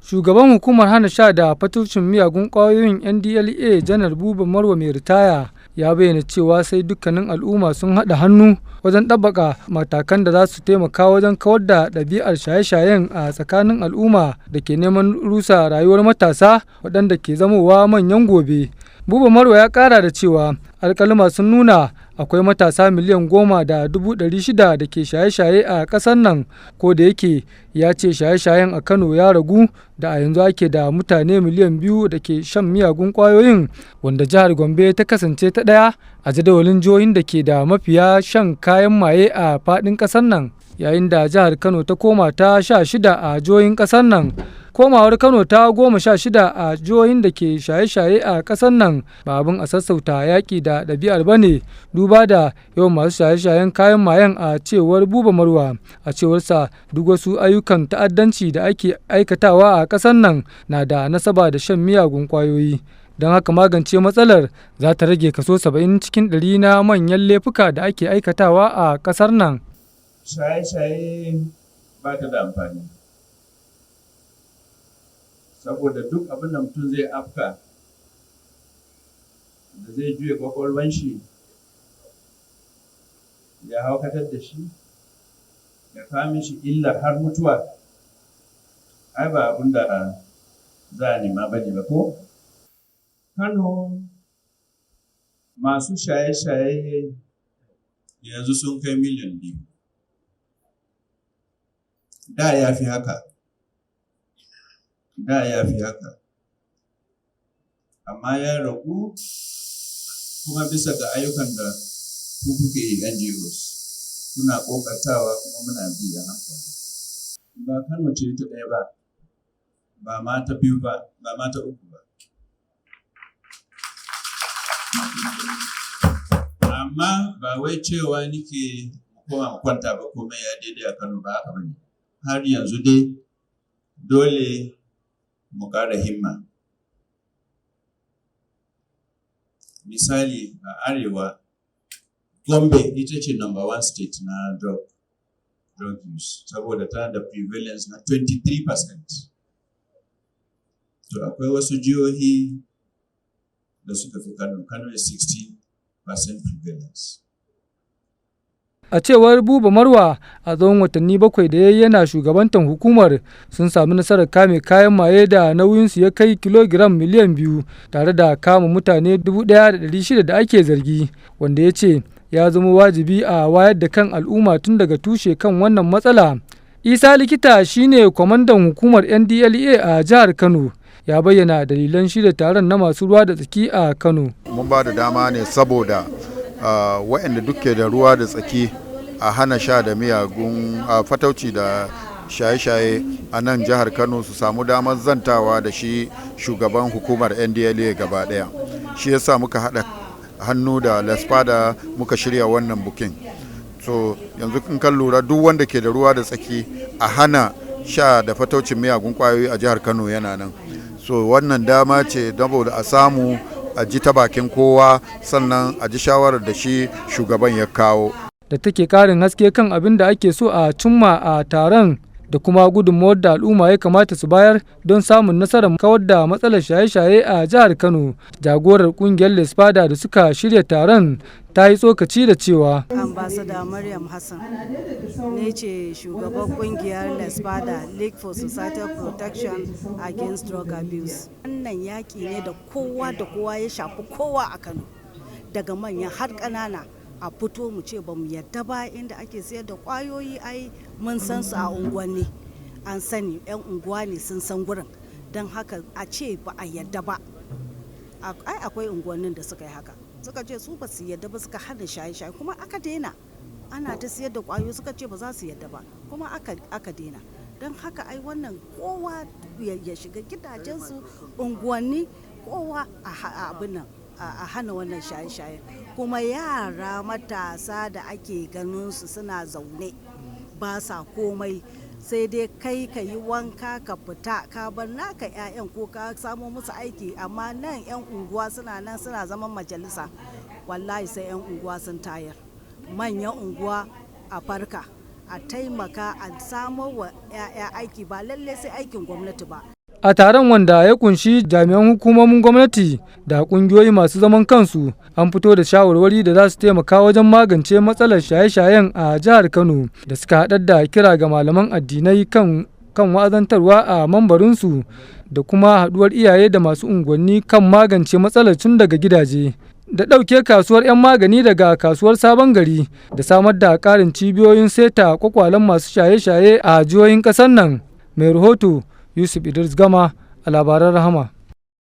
Shugaban hukumar hana sha da fataucin miyagun ƙwayoyin NDLEA Janar Buba Marwa mai ritaya ya bayyana cewa sai dukkanin al'umma sun haɗa hannu wajen ɗabbaka matakan da za su taimaka wajen kawar da ɗabi'ar shaye-shayen a tsakanin al'umma da ke neman rusa rayuwar matasa waɗanda ke zamowa manyan gobe. Buba Marwa ya ƙara da cewa alƙaluma sun nuna akwai matasa miliyan 10,600,000 da ke shaye-shaye a ƙasar nan, ko da yake ya ce shaye-shayen a Kano ya ragu da a yanzu ake da mutane miliyan 2 da ke shan miyagun ƙwayoyin, wanda jihar Gombe ta kasance ta ɗaya a jadawalin jihohin da ke da mafiya shan kayan maye a faɗin ƙasar nan, yayin da jihar Kano ta koma ta 16 a jihohin ƙasar nan. Komawar Kano ta 16 a jihohin da ke shaye-shaye a ƙasar nan ba abin a sassauta yaƙi da ɗabi'ar ba ne, duba da yawan masu shaye-shayen kayan mayen a cewar Buba Marwa. A cewarsa duk wasu ayyukan ta'addanci da ake aikatawa a ƙasar nan na da nasaba da shan miyagun ƙwayoyi. Don haka magance matsalar za ta rage kaso 70 cikin 100 na manyan laifuka da ake aikatawa a ƙasar nan. Shaye-shaye ba ta da amfani. Saboda duk abin da mutum zai afka da zai juya kwakwalwan shi ya haukatar da shi ya kame shi illa har mutuwa, ai ba abin da za a nema ba ne ba ko? Kano masu shaye-shaye yanzu sun kai miliyan 2. Da ya fi haka. Amma ya ragu kuma bisa ga ayyukan da ku kuke yi NGOs kuna ƙoƙartawa kuma muna bi a hankali. Ba Kano ce ta ɗaya ba, ba ma ta biyu ba, ba ma ta uku ba. Amma ba wai cewa nike koma kwanta ba komai ya daidai a Kano, ba haka bane. Har yanzu dai dole mu ƙara himma. Misali a Arewa, Gombe ita ce number 1 state na drug use saboda tana da prevalence na 23%. To akwai wasu jihohi da suka fi Kano. Kano is 16% prevalence. A cewar Buba Marwa, a tsawon watanni 7 da yana shugabantar hukumar sun sami nasarar kame kayan maye da nauyinsu ya kai kilogiram miliyan 2 tare da kama mutane 1,600 da ake zargi, wanda ya ce ya zama wajibi a wayar da kan al'umma tun daga tushe kan wannan matsala. Isa Likita shine kwamandan hukumar NDLEA a jihar Kano. Ya bayyana dalilan shirya taron na masu ruwa da tsaki a Kano. Mun ba da dama ne saboda waɗanda duke da ruwa da tsaki a hana sha da miyagun fatauci da shaye-shaye a nan jihar Kano su samu damar zantawa da shi shugaban hukumar NDLEA gaba ɗaya. Shi yasa muka haɗa hannu da Lespada muka shirya wannan bukin. So yanzu in kan lura duk wanda ke da ruwa da tsaki a hana sha da fataucin miyagun kwayoyi a jihar Kano yana nan. So wannan dama ce saboda a samu a ji ta bakin kowa sannan a ji shawarar da shi shugaban ya kawo. Da take karin haske kan abin da ake so a cimma a taron da kuma gudunmawar da al'umma ya kamata su bayar don samun nasarar kawar da matsalar shaye-shaye a jihar Kano. Jagorar kungiyar Lespada da suka shirya taron ta yi tsokaci da cewa Ambassador Maryam Hassan ne ce shugaban kungiyar Lespada League for Societal Protection Against Drug Abuse. Wannan yaƙi ne da kowa ya shafi kowa a Kano, daga manya har ƙanana. A fito mu ce ba mu yadda ba inda ake sayar da kwayoyi, ai mun san su a unguwanni, an sani 'yan unguwa ne sun san gurin, don haka a ce ba a yadda ba. Ai akwai unguwannin da suka yi haka, suka ce su ba su yadda ba, suka hana shaye-shaye kuma aka daina. Ana ta sayar da kwayoyi suka ce ba za su yadda ba kuma aka daina. Don haka ai wannan kowa ya shiga gidajensu, unguwanni, kowa a abin nan a hana wannan shaye-shaye. Kuma yara matasa da ake ganin su suna zaune ba sa komai, sai dai kai ka yi wanka ka fita ka bar naka 'ya'yan ko ka samo musu aiki, amma nan 'yan unguwa suna nan suna zaman majalisa. Wallahi sai 'yan unguwa sun tayar, manyan unguwa a farka, a taimaka a samo wa 'ya'ya aiki, ba lalle sai aikin gwamnati ba. A taron wanda ya kunshi jami'an hukumomin gwamnati da kungiyoyi masu zaman kansu, an fito da shawarwari da za su taimaka wajen magance matsalar shaye-shayen a jihar Kano, da suka haɗar da kira ga malaman addinai kan wa'azantarwa a mambarinsu da kuma haɗuwar iyaye da masu unguwanni kan magance matsalar tun daga gidaje, da ɗauke kasuwar 'yan magani daga kasuwar Sabon Gari, da samar da ƙarin cibiyoyin seta kwakwalen masu shaye-shaye a jihohin ƙasar nan. Mai rahoto Yusuf Idris Gama a labaran Rahama.